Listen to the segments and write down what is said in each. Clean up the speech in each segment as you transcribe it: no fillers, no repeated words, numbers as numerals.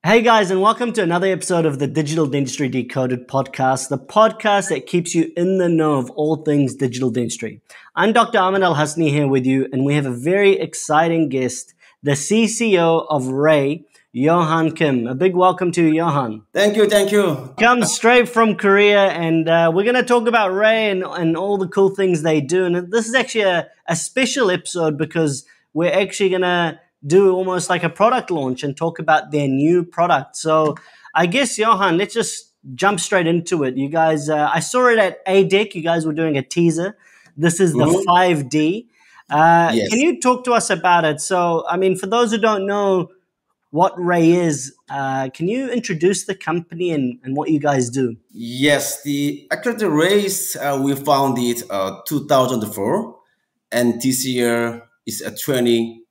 Hey guys, and welcome to another episode of the Digital Dentistry Decoded podcast, the podcast that keeps you in the know of all things digital dentistry. I'm Dr. Ahmad Al-Hassiny here with you, and we have a very exciting guest, the CCO of Ray, Yohan Kim. A big welcome to you, Yohan. Thank you. Comes straight from Korea, and we're going to talk about Ray and all the cool things they do. And this is actually a special episode because we're actually going to do almost like a product launch and talk about their new product. So I guess, Yohan, let's just jump straight into it. You guys, I saw it at ADEC. You guys were doing a teaser. This is the 5D. Yes. Can you talk to us about it? So, I mean, for those who don't know what Ray is, can you introduce the company and what you guys do? Yes, the Rays, we founded it 2004, and this year is 21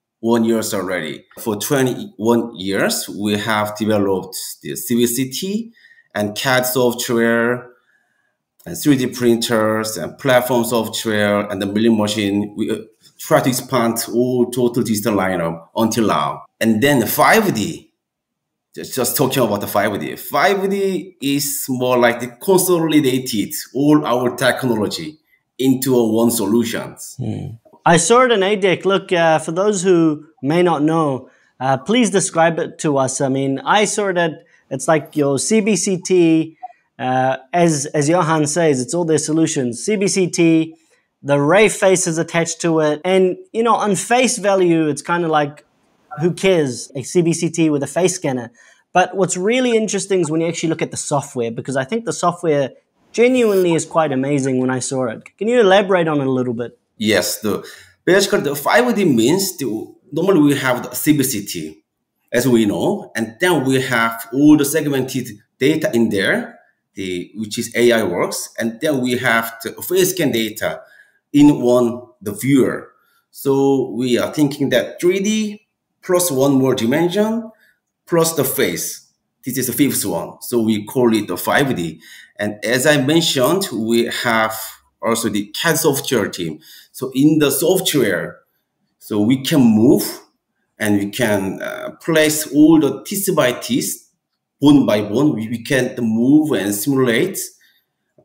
years already. For 21 years, we have developed the CBCT and CAD software and 3D printers and platform software and the milling machine. We try to expand all total digital lineup until now. And then 5D, just talking about the 5D. 5D is more like the consolidated all our technology into one solutions. I saw it in ADEC. Look, for those who may not know, please describe it to us. I mean, I saw it it's like your CBCT, as Yohan says, it's all their solutions. CBCT, the RayFace's attached to it. And, you know, on face value, it's kind of like, who cares? A CBCT with a face scanner. But what's really interesting is when you actually look at the software, because I think the software genuinely is quite amazing when I saw it. Can you elaborate on it a little bit? Yes, basically the 5D means normally we have the CBCT, as we know, and then we have all the segmented data in there, which is AI works, and then we have the face scan data in the viewer. So we are thinking that 3D plus one more dimension plus the face. This is the fifth one. So we call it the 5D. And as I mentioned, we have also the CAD software team. So in the software, so we can move and we can place all the teeth by teeth, bone by bone. We can move and simulate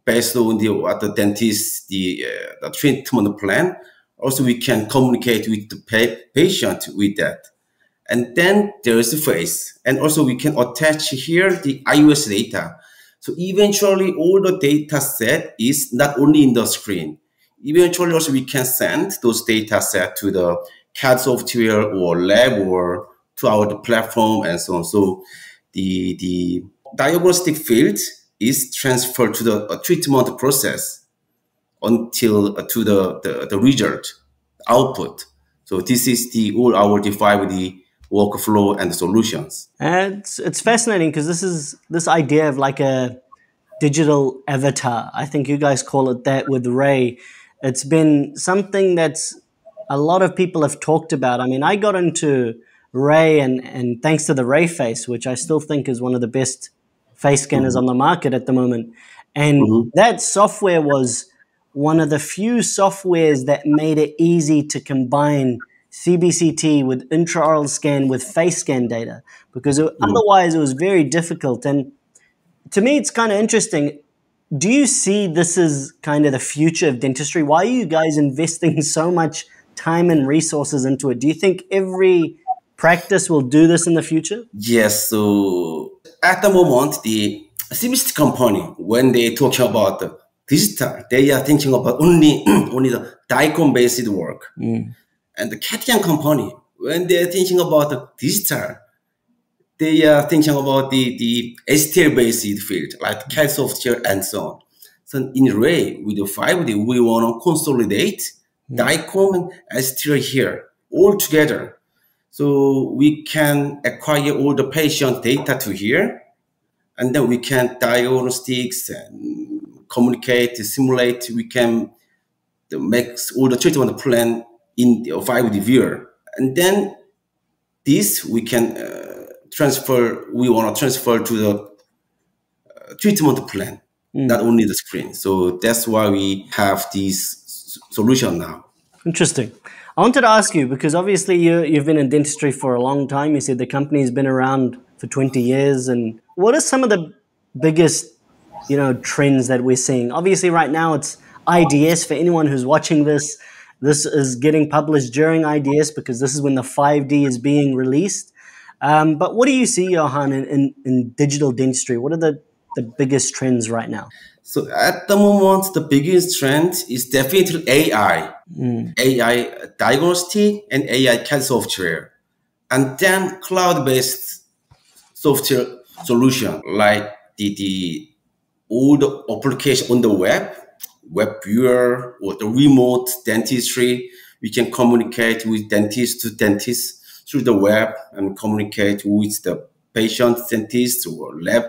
based on what the dentist, the treatment plan. Also, we can communicate with the patient with that. And then there is the face. And also we can attach here the iOS data. So eventually all the data set is not only in the screen. Eventually also we can send those data set to the CAD software or lab or to our platform and so on. So the diagnostic field is transferred to the treatment process until to the result, output. So this is all our 5D workflow and solutions. And it's fascinating because this idea of like a digital avatar. I think you guys call it that with Ray. It's been something that's a lot of people have talked about. I mean, I got into Ray and thanks to the RayFace, which I still think is one of the best face scanners on the market at the moment. And that software was one of the few softwares that made it easy to combine CBCT with intraoral scan with face scan data, because otherwise it was very difficult. And to me, it's kind of interesting. Do you see this as kind of the future of dentistry? Why are you guys investing so much time and resources into it? Do you think every practice will do this in the future? Yes. So at the moment, the CBCT company, when they talk about the digital, they are thinking about only the DICOM-based work. And the CAD company, when they're thinking about the digital, they are thinking about the STL-based field, like CAD software and so on. So in Ray, with the 5D, we want to consolidate DICOM and STL here all together. So we can acquire all the patient data to here, and then we can diagnostics and communicate, simulate. We can make all the treatment plan in the 5D viewer. And then this we can we want to transfer to the treatment plan, not only the screen. So that's why we have this solution now. Interesting. I wanted to ask you, because obviously you've been in dentistry for a long time. You said the company's been around for 20 years. And what are some of the biggest, trends that we're seeing? Obviously, right now it's IDS. For anyone who's watching this, this is getting published during IDS because this is when the 5D is being released. But what do you see, Yohan, in digital dentistry? What are the biggest trends right now? So at the moment, the biggest trend is definitely AI, AI diagnostic and AI CAD software, and then cloud-based software solution like the all the application on the web viewer or the remote dentistry. We can communicate with dentist to dentist through the web and communicate with the patient dentist or lab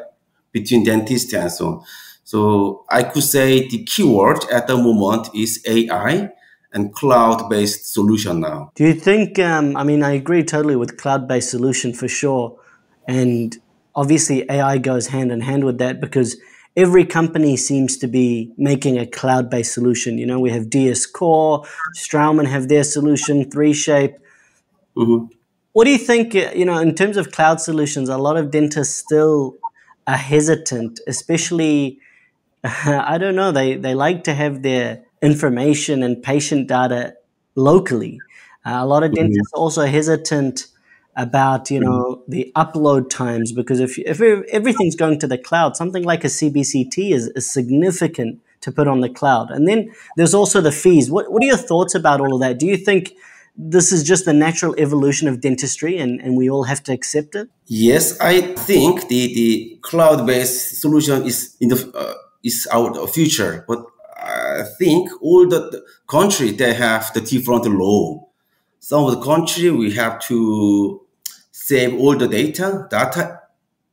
between dentist and so on. So I could say the keyword at the moment is AI and cloud-based solution now. Do you think, I agree totally with cloud-based solution for sure. And obviously AI goes hand in hand with that because every company seems to be making a cloud-based solution. We have DS Core, Straumann have their solution, 3Shape. Mm-hmm. What do you think, in terms of cloud solutions, a lot of dentists still are hesitant, especially, I don't know, they like to have their information and patient data locally. A lot of Mm-hmm. dentists are also hesitant about, the upload times because if everything's going to the cloud, something like a CBCT is significant to put on the cloud. And then there's also the fees. What are your thoughts about all of that? Do you think this is just the natural evolution of dentistry and we all have to accept it? Yes, I think the cloud-based solution is our future. But I think all the country they have the different law. Some of the country we have to save all the data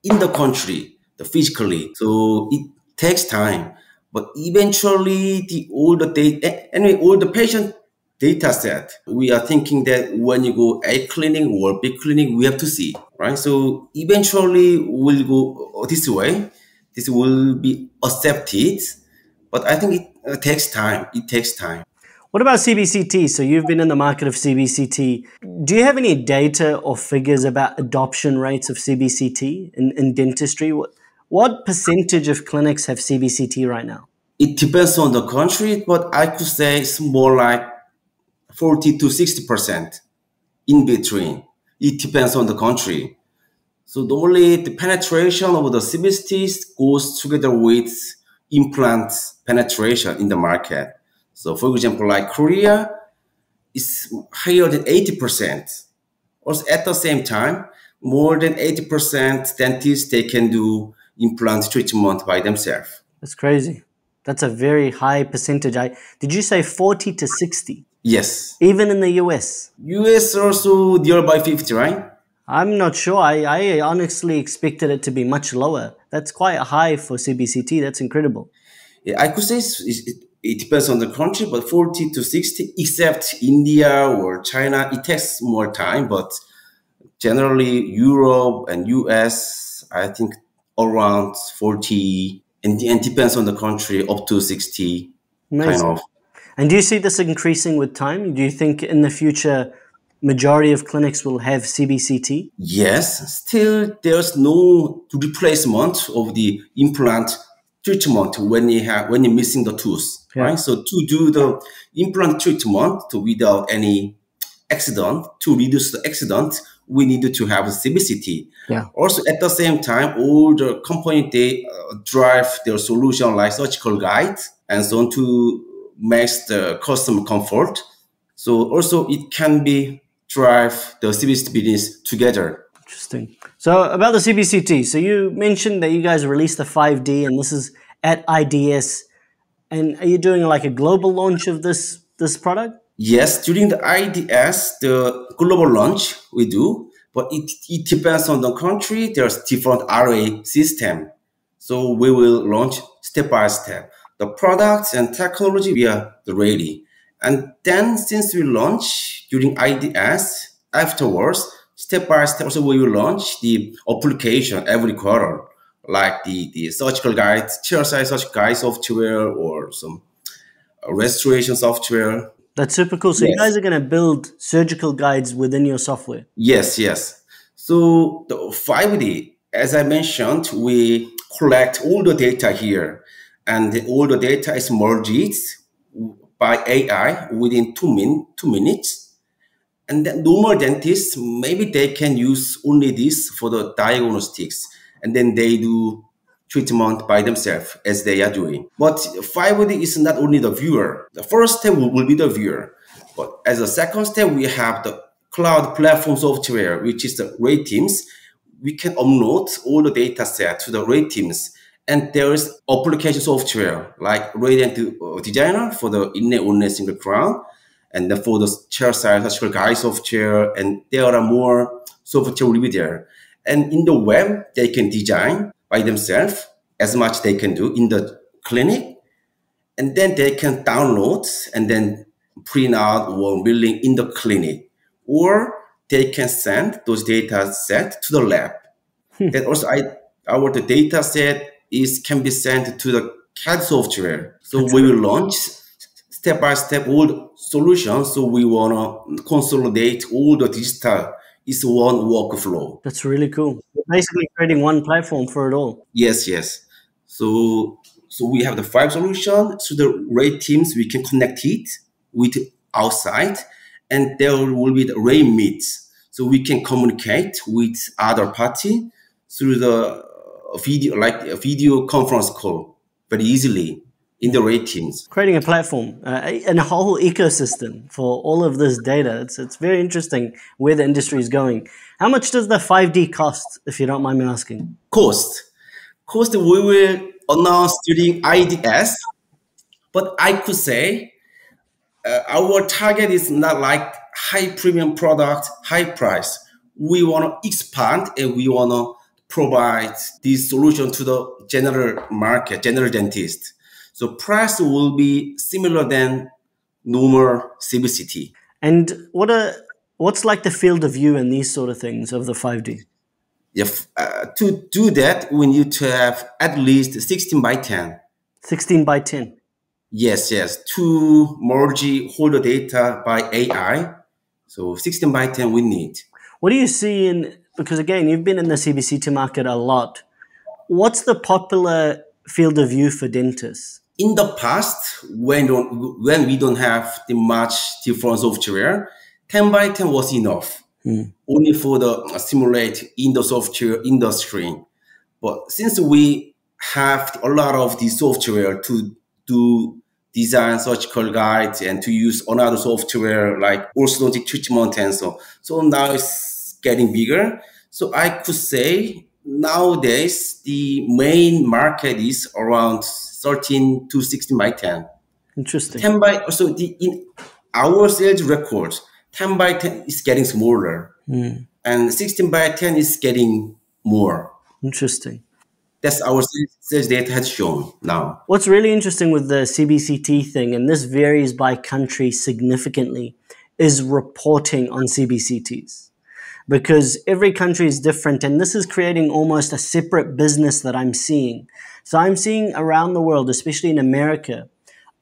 in the country, the physically. So it takes time. But eventually all the data anyway, all the patient data set, we are thinking that when you go A clinic or B clinic, we have to see, right? So eventually we'll go this way. This will be accepted, but I think it takes time. It takes time. What about CBCT? So you've been in the market of CBCT. Do you have any data or figures about adoption rates of CBCT in dentistry? What percentage of clinics have CBCT right now? It depends on the country, but I could say it's more like 40 to 60% in between. It depends on the country. So normally the penetration of the CBCTs goes together with implant penetration in the market. So for example, like Korea is higher than 80%. Also at the same time, more than 80% dentists, they can do implant treatment by themselves. That's crazy. That's a very high percentage. Did you say 40 to 60? Yes. Even in the US? US also nearby 50, right? I'm not sure. I honestly expected it to be much lower. That's quite high for CBCT. That's incredible. Yeah, I could say it depends on the country, but 40 to 60, except India or China, it takes more time. But generally, Europe and US, I think around 40, and depends on the country, up to 60, kind Amazing. of. And do you see this increasing with time? Do you think in the future, majority of clinics will have CBCT? Yes, still there's no replacement of the implant treatment when you're missing the tooth, Yeah. right? So to do the implant treatment without any accident, to reduce the accident, we need to have a CBCT. Yeah. Also, at the same time, all the company they drive their solution like surgical guide and so on to make the customer comfort. So also it can be drive the CBCT business together. Interesting. So about the CBCT, so you mentioned that you guys released the 5D and this is at IDS. And are you doing like a global launch of this product? Yes, during the IDS, the global launch we do, but it depends on the country. There's different RA system. So we will launch step by step. The products and technology, we are ready. And then since we launch during IDS, afterwards, step by step, also we will launch the application every quarter, like the surgical guide, chairside surgical guide software or some restoration software. That's super cool. So you Yes. guys are going to build surgical guides within your software. Yes, yes. So the 5D, as I mentioned, we collect all the data here, and all the data is merged by AI within 2 minutes. And then normal dentists, maybe they can use only this for the diagnostics, and then they do treatment by themselves as they are doing. But 5D is not only the viewer. The first step will be the viewer. But as a second step, we have the cloud platform software, which is the Ray Teams. We can upload all the data set to the Ray Teams. And there is application software like Radiant Designer for the inlet only single crown, and then for the chairside surgical guide software, and there are more software will be there. And in the web, they can design by themselves as much they can do in the clinic, and then they can download and then print out or billing in the clinic, or they can send those data set to the lab. Then also, our the data set can be sent to the CAD software. So we will launch step by step all the solutions. So we want to consolidate all the digital. It's one workflow. That's really cool. You're basically creating one platform for it all. Yes, yes. So we have the 5 solution. So the Ray Teams, we can connect it with outside, and there will be the Ray Meets. So we can communicate with other party through the video, like a video conference call, very easily in the Ray Teams. Creating a platform and a whole ecosystem for all of this data. It's very interesting where the industry is going. How much does the 5D cost, if you don't mind me asking? Cost we will announce during IDS, but I could say our target is not like high premium product, high price. We want to expand and we want to provide this solution to the general market, general dentist. So price will be similar than normal CBCT. And what's like the field of view and these sort of things of the 5D? If, to do that, we need to have at least 16 by 10. 16 by 10? Yes. To merge hold the data by AI. So 16 by 10 we need. What do you see because again, you've been in the CBCT market a lot. What's the popular field of view for dentists? In the past, when we don't have the much different software, 10 by 10 was enough. Only for the simulate in the software industry. But since we have a lot of the software to do design surgical guides and to use another software like orthodontic treatment and so now it's getting bigger. So I could say nowadays the main market is around 13 to 16 by 10. Interesting. 10 by so in our sales records, 10 by 10 is getting smaller, and 16 by 10 is getting more. Interesting. That's our sales data has shown now. What's really interesting with the CBCT thing, and this varies by country significantly, is reporting on CBCTs. Because every country is different, and this is creating almost a separate business that I'm seeing. So I'm seeing around the world, especially in America,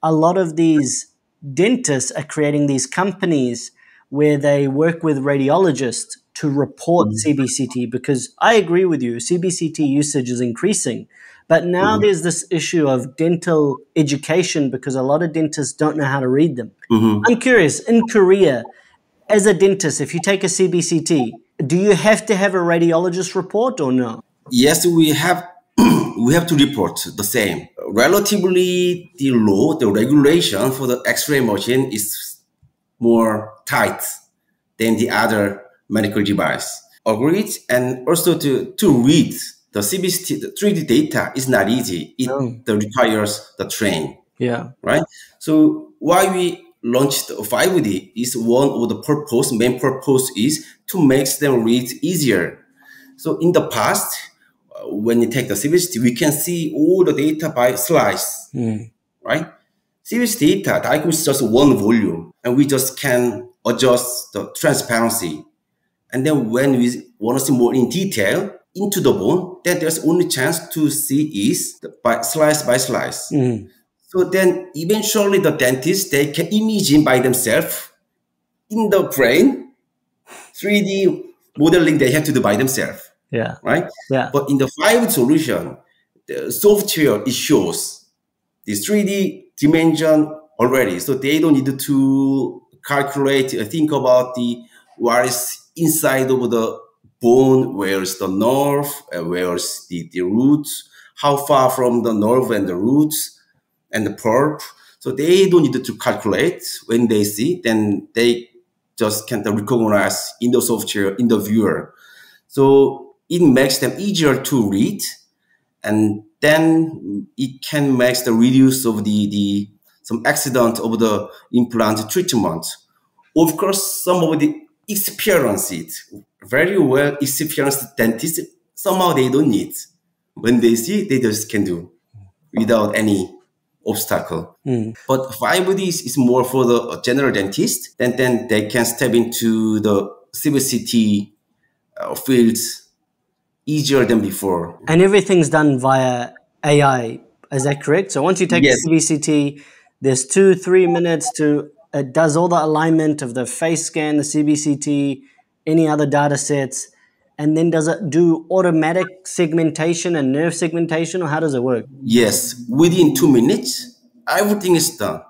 a lot of these dentists are creating these companies where they work with radiologists to report CBCT, because I agree with you, CBCT usage is increasing. But now there's this issue of dental education because a lot of dentists don't know how to read them. I'm curious, in Korea, as a dentist, if you take a CBCT, do you have to have a radiologist report or no? Yes, we have to report the same. Relatively, the law, the regulation for the X-ray machine is more tight than the other medical device. Agreed. And also to read the CBCT, the 3D data is not easy. It requires the train. Yeah. Right. So why we launched 5D is one of the main purpose is to make them read easier. So in the past, when you take the CBCT, we can see all the data by slice, right? CBCT data, diagnosis is just one volume, and we just can adjust the transparency. And then when we want to see more in detail into the bone, then there's only chance to see is by slice. So then eventually the dentist, they can imagine by themselves in the brain, 3D modeling they have to do by themselves, Yeah. right? Yeah. But in the 5D solution, the software, it shows the 3D dimension already. So they don't need to calculate, think about the what is inside of the bone, where is the nerve, where is the roots, how far from the nerve and the roots and the pulp. So they don't need to calculate when they see, then they just can recognize in the software, in the viewer. So it makes them easier to read, and then it can make the reduce of the some accident of the implant treatment. Of course, some of the experience it very well experienced dentists, somehow they don't need. When they see, they just can do without any obstacle. But 5D is more for the general dentist. Then they can step into the CBCT fields easier than before. And everything's done via AI. Is that correct? So once you take Yes, the CBCT, there's 2-3 minutes to it does all the alignment of the face scan, the CBCT, any other data sets, and then does it do automatic segmentation and nerve segmentation, or how does it work? yes. Within 2 minutes, everything is done.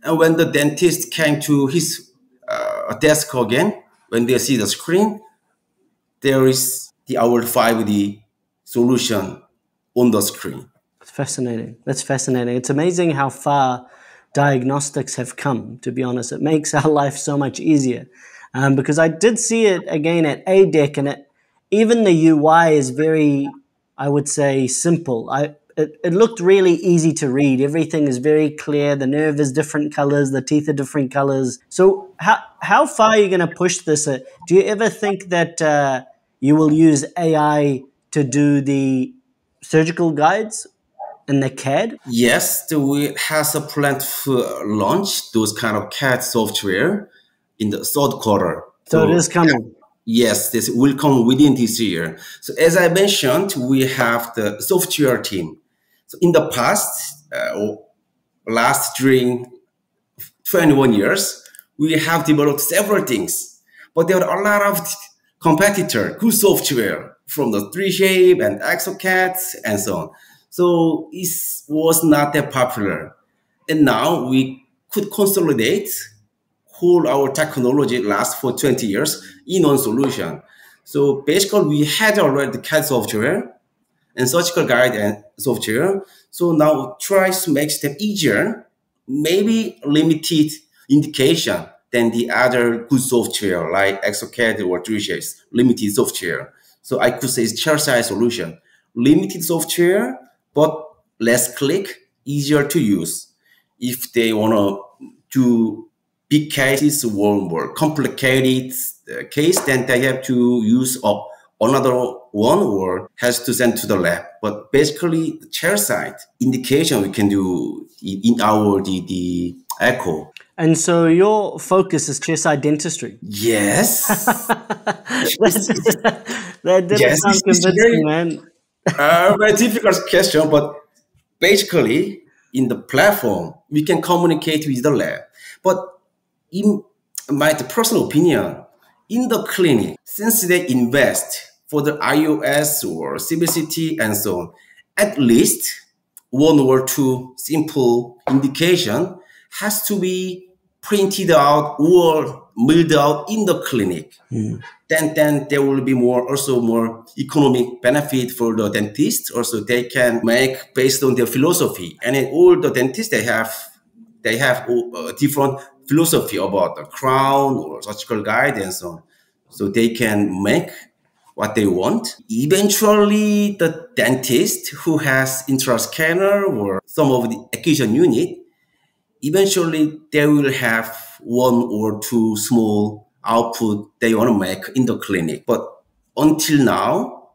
And when the dentist came to his desk again, when they see the screen, there is the our 5D solution on the screen. It's fascinating. That's fascinating. It's amazing how far diagnostics have come, to be honest. It makes our life so much easier. Because I did see it again at ADEC, and even the UI is very, I would say, simple. It looked really easy to read. Everything is very clear. The nerve is different colors. The teeth are different colors. So how far are you going to push this? Do you ever think that you will use AI to do the surgical guides and the CAD? Yes, we has a plan to launch those kind of CAD software in the third quarter. So it is coming. Yes, this will come within this year. So as I mentioned, we have the software team. So in the past, last during 21 years, we have developed several things, but there are a lot of competitor, good software from the 3Shape and ExoCAD and so on. So it was not that popular. And now we could consolidate whole our technology last for 20 years in one solution. So basically we had already the CAD software and surgical guide and software. So now try to make them easier, maybe limited indication than the other good software like ExoCAD or 3Shape, limited software. So I could say it's chairside solution. Limited software, but less click, easier to use. If they want to do big cases or more complicated case, then they have to use another one or has to send to the lab. But basically, the chairside indication we can do in our the echo. And so your focus is chairside dentistry. Yes. That didn't Yes, sound it's convincing, man. very difficult question, but basically, in the platform, we can communicate with the lab. But in my personal opinion, in the clinic, since they invest for the iOS or CBCT and so on, at least one or two simple indication has to be printed out or milled out in the clinic. Then there will be also more economic benefit for the dentist. Also, they can make based on their philosophy. And in all the dentists, they have a different philosophy about the crown or surgical guide and so on. So they can make what they want. Eventually, the dentist who has intraoral scanner or some of the acquisition unit, eventually they will have one or two small output they want to make in the clinic. But until now,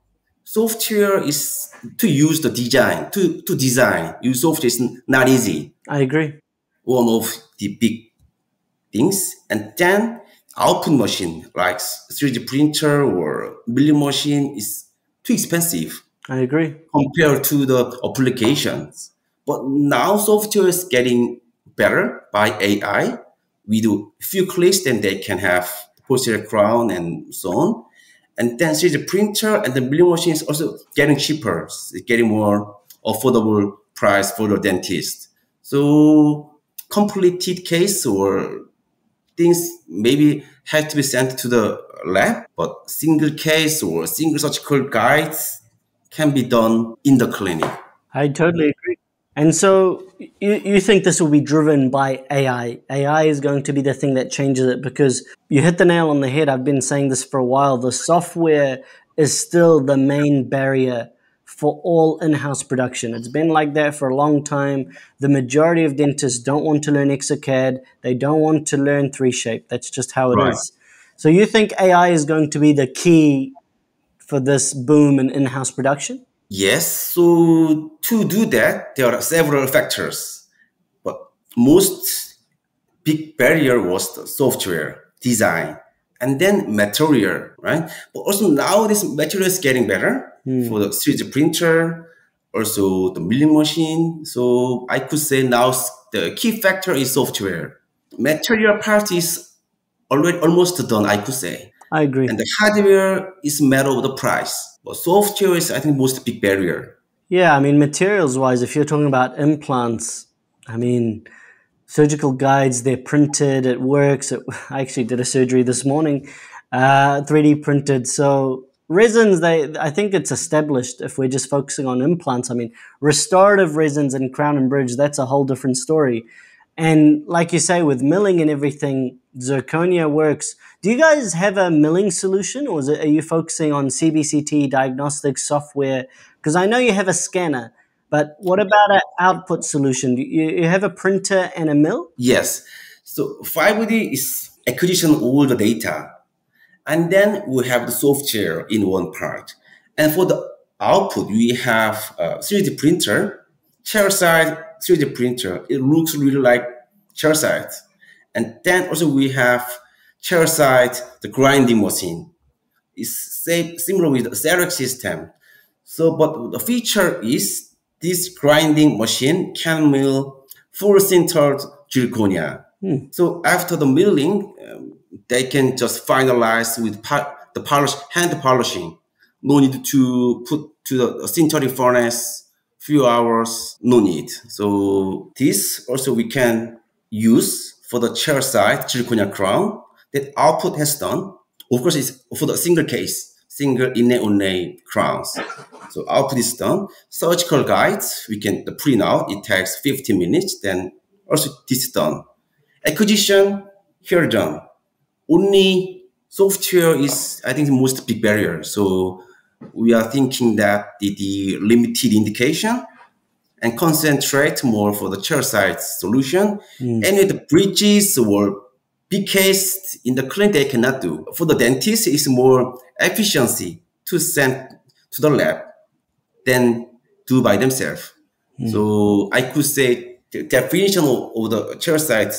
software is to use the design, to design. Use software is not easy. I agree. One of the big things. And then output machine like 3D printer or milling machine is too expensive I agree. compared to the applications. But now software is getting better by AI. We do a few clicks, then they can have posterior crown and so on. And then 3D printer and the milling machine is also getting cheaper, it's getting more affordable price for the dentist. So completed case or things maybe have to be sent to the lab, but single case or single surgical guides can be done in the clinic. I totally agree. And so you think this will be driven by AI? AI is going to be the thing that changes it, because you hit the nail on the head. I've been saying this for a while. The software is still the main barrier for all in-house production. It's been like that for a long time. The majority of dentists don't want to learn Exocad. They don't want to learn 3Shape. That's just how it Right. is. So you think AI is going to be the key for this boom in in-house production? Yes, so to do that, there are several factors, but most big barrier was the software design and then material, right? But also now this material is getting better for the 3D printer, also the milling machine. So I could say now the key factor is software. Material part is already almost done, I could say. I agree. And the hardware is a matter of the price. But software is, I think, most big barrier. Yeah, I mean, materials wise, if you're talking about implants, I mean, surgical guides, they're printed, it works. I actually did a surgery this morning, 3D printed. So resins, I think it's established if we're just focusing on implants. I mean, restorative resins and crown and bridge, that's a whole different story. And like you say, with milling and everything, zirconia works. Do you guys have a milling solution, or are you focusing on CBCT diagnostics software? Because I know you have a scanner, but what about an output solution? You have a printer and a mill? Yes. So 5D is acquisition of all the data. And then we have the software in one part. And for the output, we have a 3D printer, chairside 3D printer. It looks really like chairside. And then also we have chairside, the grinding machine. It's similar with the CEREC system. So, but the feature is this grinding machine can mill full sintered zirconia. So after the milling, they can just finalize with the polish, hand polishing. No need to put to the sintering furnace few hours, no need. So this also we can use for the chair side zirconia crown that output has done. Of course, it's for the single case, single inlay crowns. So output is done. Surgical guides, we can the print out. It takes 15 minutes. Then also this is done. Acquisition, here done. Only software is, I think, the most big barrier. So we are thinking that the limited indication and concentrate more for the chairside solution. Any of the bridges or big case in the clinic they cannot do. For the dentist, it's more efficiency to send to the lab than do by themselves. So I could say the definition of the chairside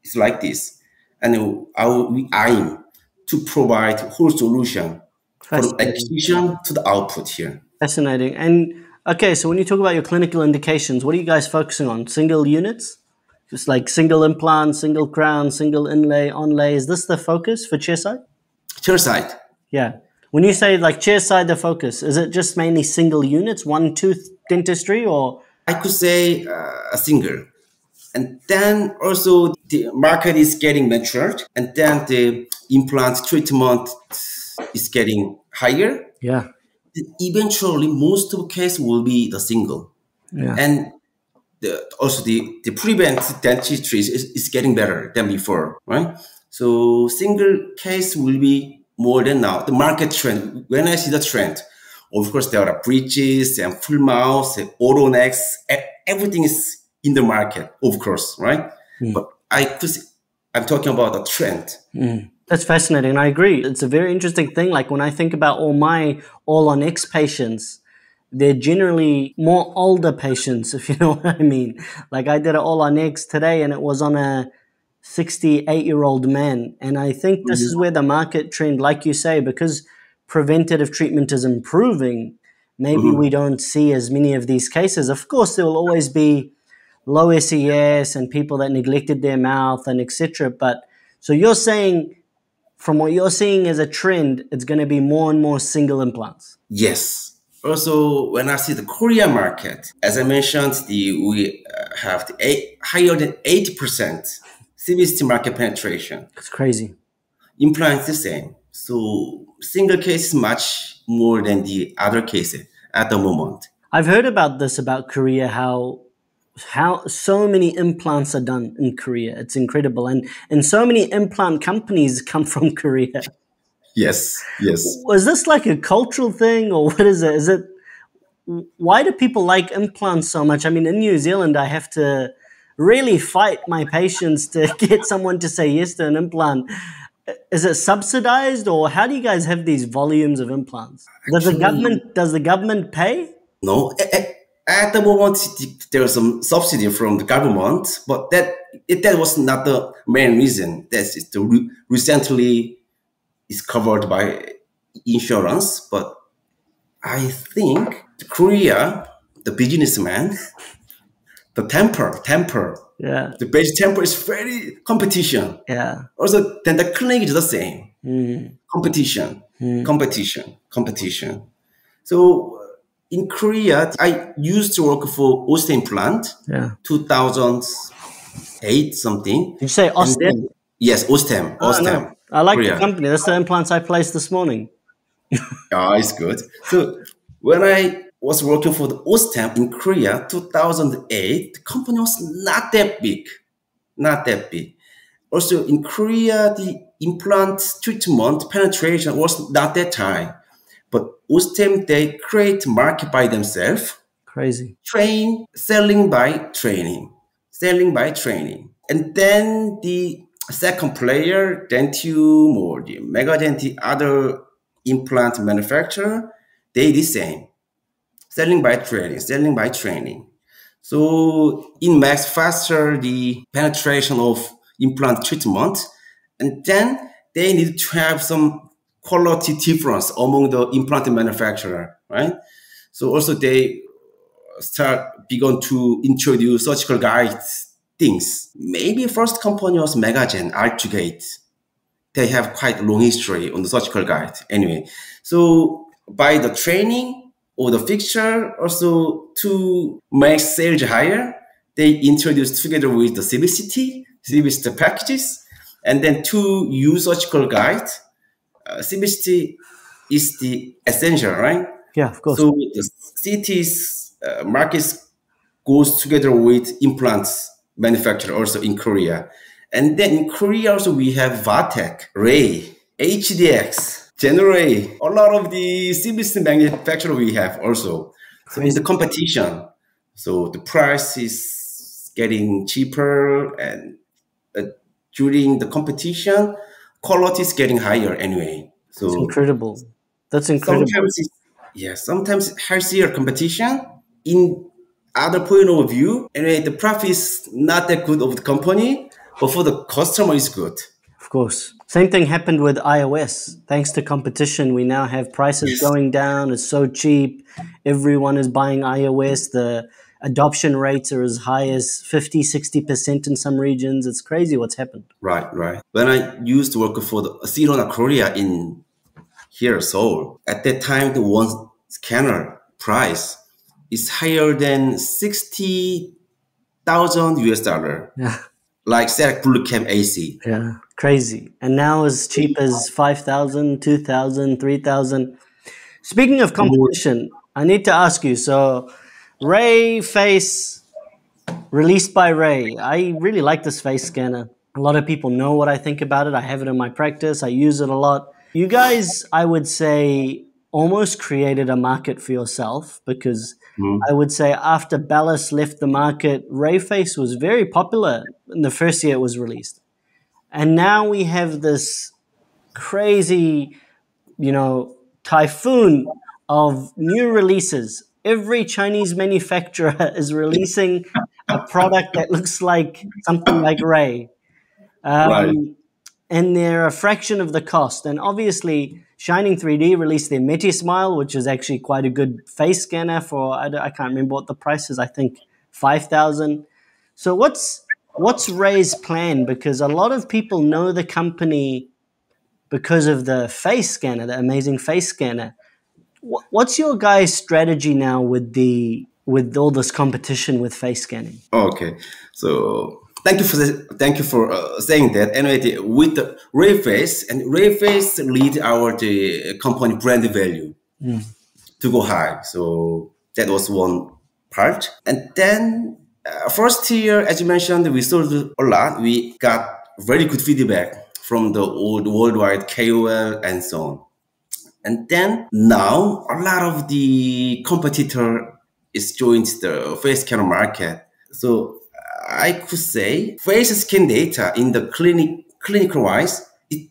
is like this. And we aim to provide whole solution from acquisition to the output here. Fascinating. And okay, so when you talk about your clinical indications, what are you guys focusing on? Single units? Just like single implant, single crown, single inlay, onlay. Is this the focus for chairside? Chairside. Yeah. When you say like chairside, the focus, is it just mainly single units, one tooth dentistry, or? I could say a single. And then also the market is getting matured, and then the implant treatment is getting higher. Yeah. Eventually, most of the case will be the single. Yeah. And also the prevent dentistry is getting better than before, right? So single case will be more than now. The market trend, when I see the trend, of course, there are bridges and full mouths, and auto necks, everything is in the market, of course, right? But I'm talking about the trend. That's fascinating. I agree. It's a very interesting thing. Like when I think about all my all-on-X patients, they're generally more older patients, if you know what I mean. Like I did an all-on-X today and it was on a 68-year-old man. And I think this is where the market trend, like you say, because preventative treatment is improving, maybe we don't see as many of these cases. Of course, there will always be low SES and people that neglected their mouth and etc. But so you're saying from what you're seeing as a trend, it's going to be more and more single implants. Yes. Also, when I see the Korean market, as I mentioned, we have higher than 80% CBCT market penetration. It's crazy. Implants the same. So single case is much more than the other cases at the moment. I've heard about this about Korea, how so many implants are done in Korea. It's incredible. And so many implant companies come from Korea. Yes, yes. Was this like a cultural thing, or what is it? Is it, why do people like implants so much? I mean, in New Zealand, I have to really fight my patience to get someone to say yes to an implant. Is it subsidized, or how do you guys have these volumes of implants? Does the government pay? No, at the moment there's some subsidy from the government, but that was not the main reason. That's recently is covered by insurance. But I think Korea, the businessman, the temper. Yeah. The base temper is very competition. Yeah. Also, then the clinic is the same. Mm. Competition. So in Korea, I used to work for Austin plant. Yeah. 2008 something. Did you say Austin? Yes, Austin. No. I like the company. That's the implants I placed this morning. It's good. So when I was working for the Ostem in Korea, 2008, the company was not that big. Also in Korea, the implant treatment penetration was not that high. But Ostem, they create market by themselves. Crazy. Selling by training. And then the second player, Dentium or the Megadent, the other implant manufacturer, they the same. Selling by training. So it makes faster the penetration of implant treatment. And then they need to have some quality difference among the implant manufacturer, right? So also they begun to introduce surgical guides things. Maybe first company was Megagen, Archigate. They have quite long history on the surgical guide. Anyway, so by the training or the fixture, also to make sales higher, they introduced together with the CBCT packages, and then to use surgical guide. CBCT is the essential, right? Yeah, of course. So the CT's markets goes together with implants manufacturer also in Korea. And then in Korea also we have Vatek, Ray, HDX, Generay, a lot of the CBC manufacturer we have also. So in the competition, so the price is getting cheaper, and during the competition, quality is getting higher anyway. So it's incredible. That's incredible. Sometimes healthier competition in other point of view. Anyway, the profit is not that good of the company, but for the customer is good. Of course. Same thing happened with iOS. Thanks to competition, we now have prices going down. It's so cheap. Everyone is buying iOS. The adoption rates are as high as 50, 60% in some regions. It's crazy what's happened. Right. When I used to work for the Sirona Korea in here, Seoul, at that time, the one scanner price is higher than 60,000 US dollar. Yeah. Like Cerac Bluecam AC. Yeah, crazy. And now as cheap as 5,000, 2,000, 3,000. Speaking of competition, I need to ask you, so RayFace, released by Ray. I really like this face scanner. A lot of people know what I think about it. I have it in my practice. I use it a lot. You guys, I would say, almost created a market for yourself, because I would say after Ballas left the market, RayFace was very popular in the first year it was released. And now we have this crazy, typhoon of new releases. Every Chinese manufacturer is releasing a product that looks like something like Ray. Right. And they're a fraction of the cost. And obviously, Shining 3D released their MetiSmile, which is actually quite a good face scanner for, I can't remember what the price is, I think 5,000. So what's Ray's plan? Because a lot of people know the company because of the face scanner, the amazing face scanner. What's your guys' strategy now with all this competition with face scanning? Okay, so thank you for saying that. Anyway, with the RayFace and RayFace lead our the company brand value to go high. So that was one part, and then first year, as you mentioned, we sold a lot. We got very good feedback from the old worldwide KOL and so on. And then now a lot of the competitor is joined the face scanner market. So I could say face scan data in the clinical wise, it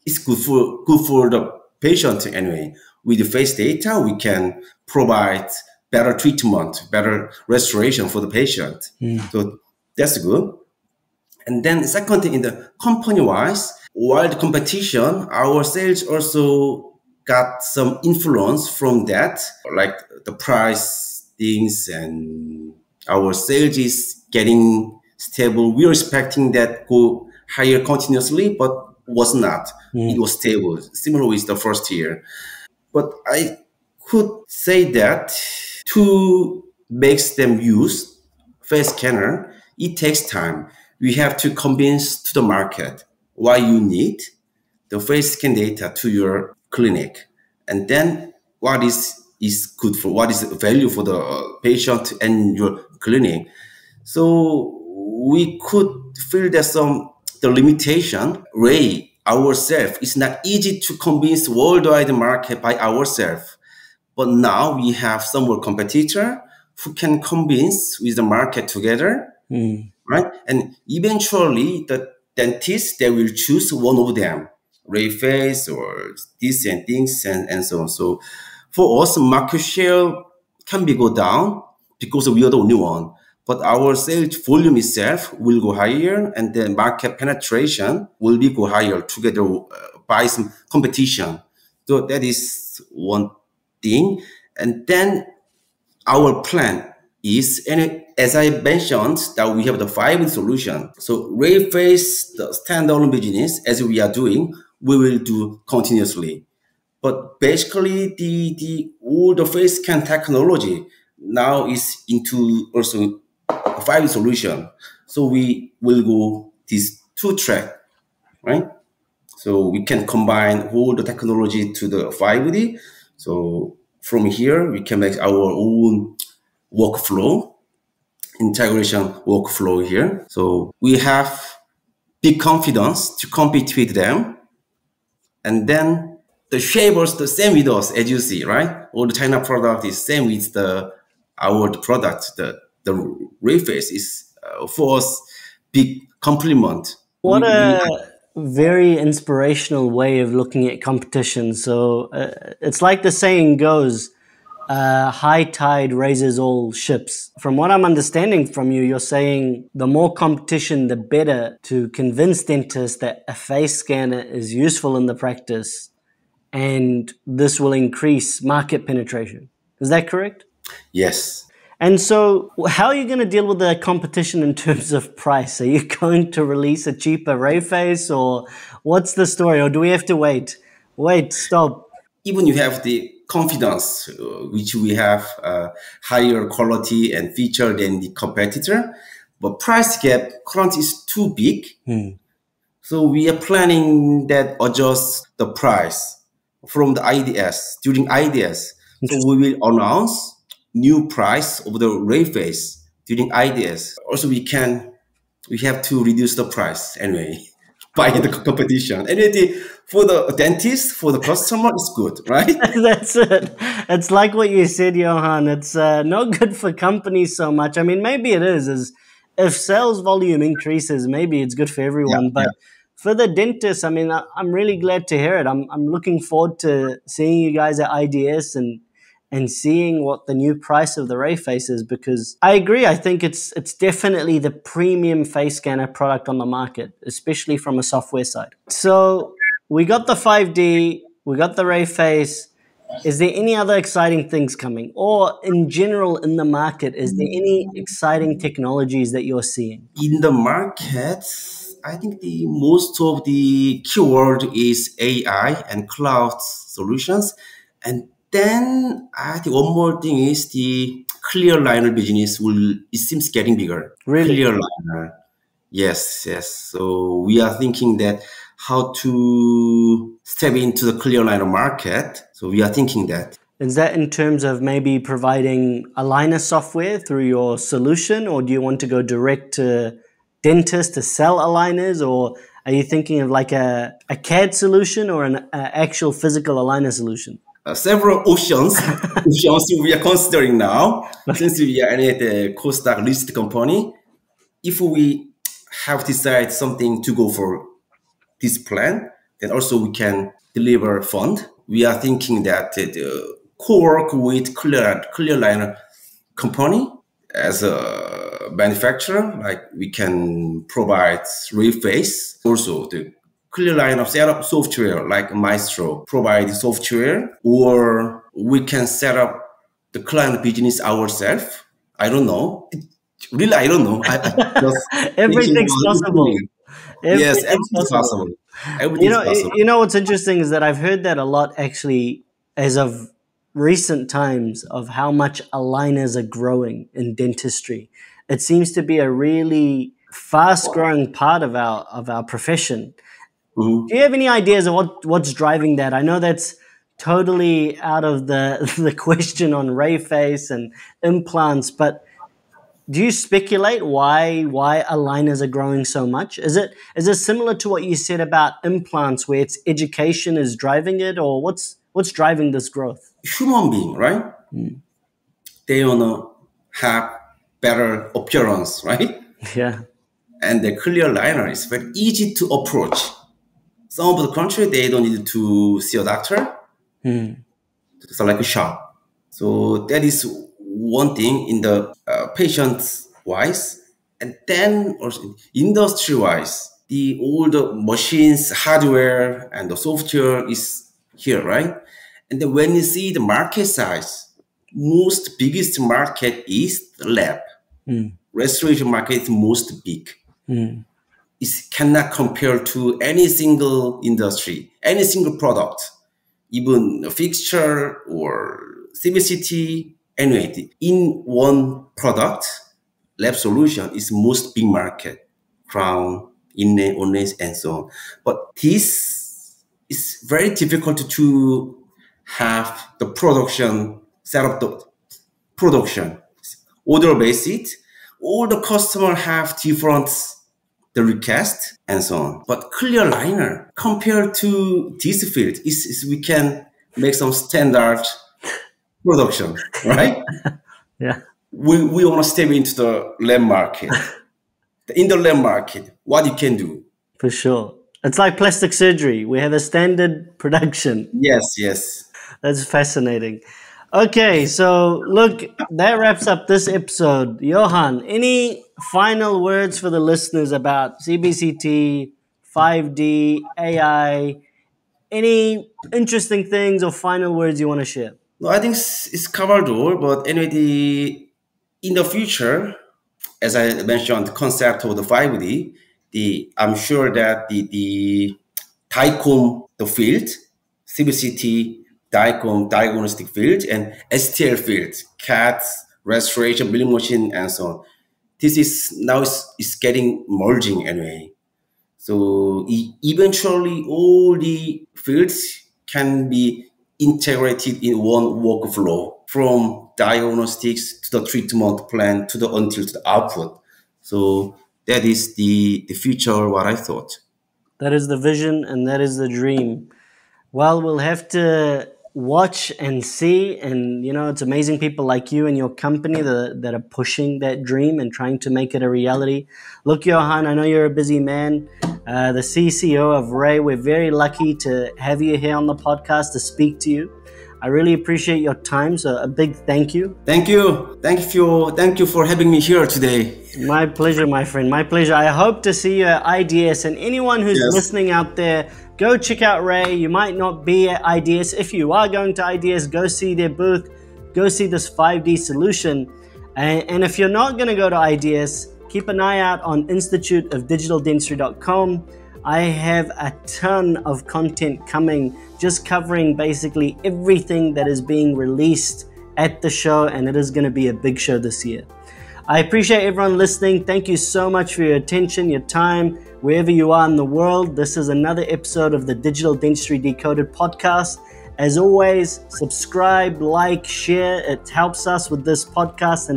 is good for the patient anyway. With the face data, we can provide better treatment, better restoration for the patient. So that's good. And then the second thing in the company wise, while the competition, our sales also got some influence from that, like the price things, and our sales is getting stable. We are expecting that go higher continuously, but was not. It was stable, similar with the first year. But I could say that to make them use face scanner, it takes time. We have to convince to the market why you need the face scan data to your clinic, and then what is good for, what is value for the patient and your clinic. So we could feel that some the limitation. Ray ourselves, it's not easy to convince worldwide market by ourselves. But now we have some more competitor who can convince with the market together, right? And eventually the dentist, they will choose one of them, RayFace or this and things and so on. So for us, market share can be go down because we are the only one. But our sales volume itself will go higher, and the market penetration will be go higher together by some competition. So that is one thing. And then our plan is, and as I mentioned, that we have the 5 solution. So RayFace, the standalone business, as we are doing, we will do continuously. But basically, the all the face scan technology now is into also a 5 solution. So we will go these 2 track, right? So we can combine all the technology to the 5D. So from here, we can make our own workflow, integration workflow here. So we have big confidence to compete with them. And then the shavers the same with us, as you see, right? All the China product is same with our product. The RayFace is for us big compliment. What a very inspirational way of looking at competition. So it's like the saying goes, high tide raises all ships. From what I'm understanding from you, you're saying the more competition, the better, to convince dentists that a face scanner is useful in the practice, and this will increase market penetration. Is that correct? Yes. And so how are you going to deal with the competition in terms of price? Are you going to release a cheaper RayFace, or what's the story? Or do we have to wait? Wait, stop. Even you have the confidence, which we have higher quality and feature than the competitor, but price gap currently is too big. So we are planning that adjust the price from the IDS, during IDS. So we will announce new price of the RayFace during IDS. Also, we have to reduce the price anyway by the competition. Anyway, for the dentist, for the customer, it's good, right? That's it. It's like what you said, Johan. It's not good for companies so much. I mean, maybe it is if sales volume increases, maybe it's good for everyone. But for the dentist, I mean, I'm really glad to hear it. I'm looking forward to seeing you guys at IDS and seeing what the new price of the RayFace is, because I agree. I think it's definitely the premium face scanner product on the market, especially from a software side. So we got the 5D, we got the RayFace. Is there any other exciting things coming? Or in general in the market, is there any exciting technologies that you're seeing? In the market, I think the most of the keyword is AI and cloud solutions. And then I think one more thing is the clear liner business it seems getting bigger. Really? Clear liner. Yes, yes. So we are thinking that how to step into the clear liner market. So we are thinking that. Is that in terms of maybe providing aligner software through your solution, or do you want to go direct to dentists to sell aligners, or are you thinking of like a CAD solution or an actual physical aligner solution? Several options we are considering now, since we are at the co-stock listed company. If we have decided something to go for this plan, then also we can deliver fund. We are thinking that co-work with clear liner company as a manufacturer, like we can provide RayFace, also the clear line of setup software like Maestro provide software, or we can set up the client business ourselves. I don't know. Really, I don't know. Everything's possible. Yes, everything's possible. Everything's possible. You know what's interesting is that I've heard that a lot actually as of recent times of how much aligners are growing in dentistry. It seems to be a really fast growing part of our profession. Mm-hmm. Do you have any ideas of what's driving that? I know that's totally out of the question on RayFace and implants, but do you speculate why aligners are growing so much? Is it similar to what you said about implants, where it's education is driving it, or what's driving this growth? Human being, right? They wanna have better appearance, right? Yeah. And the clear liner is very easy to approach. Some of the country, they don't need to see a doctor. It's like a shop. So that is one thing in the patient wise. And then also industry wise, all the machines, hardware, and the software is here, right? And then when you see the market size, most biggest market is the lab. Restoration market is most big. It cannot compare to any single industry, any single product, even a fixture or CBCT. Anyway, in one product, lab solution is most big market, crown, inlay, onlays, and so on. But this is very difficult to have the production, set up the production, order basis. All the customer have different the request and so on. But clear liner compared to this field is we can make some standard production, right? Yeah. We want to step into the lab market. In the lab market, what you can do? For sure. It's like plastic surgery. We have a standard production. Yes, yes. That's fascinating. Okay, so look, that wraps up this episode. Yohan, any final words for the listeners about CBCT, 5D, AI, any interesting things or final words you want to share? No, I think it's covered all, but anyway, in the future, as I mentioned, the concept of the 5D, I'm sure that the DICOM, the field, CBCT, DICOM, diagnostic field, and STL field, CAD, restoration, milling machine, and so on. This is now is getting merging anyway. So eventually, all the fields can be integrated in one workflow, from diagnostics to the treatment plan to the output. So that is the future, what I thought. That is the vision and that is the dream. Well, we'll have to watch and see, and it's amazing people like you and your company that are pushing that dream and trying to make it a reality. Look, Yohan, I know you're a busy man, the CCO of Ray. We're very lucky to have you here on the podcast to speak to you. I really appreciate your time, so a big thank you. Thank you for having me here today. My pleasure, my friend, my pleasure. I hope to see you at IDS, and anyone who's listening out there, go check out Ray. You might not be at IDS. If you are going to IDS, go see their booth. Go see this 5D solution. And if you're not going to go to IDS, keep an eye out on instituteofdigitaldentistry.com. I have a ton of content coming, just covering basically everything that is being released at the show, and it is going to be a big show this year. I appreciate everyone listening. Thank you so much for your attention, your time, wherever you are in the world. This is another episode of the Digital Dentistry Decoded podcast. As always, subscribe, like, share. It helps us with this podcast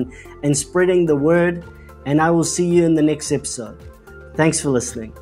and spreading the word. And I will see you in the next episode. Thanks for listening.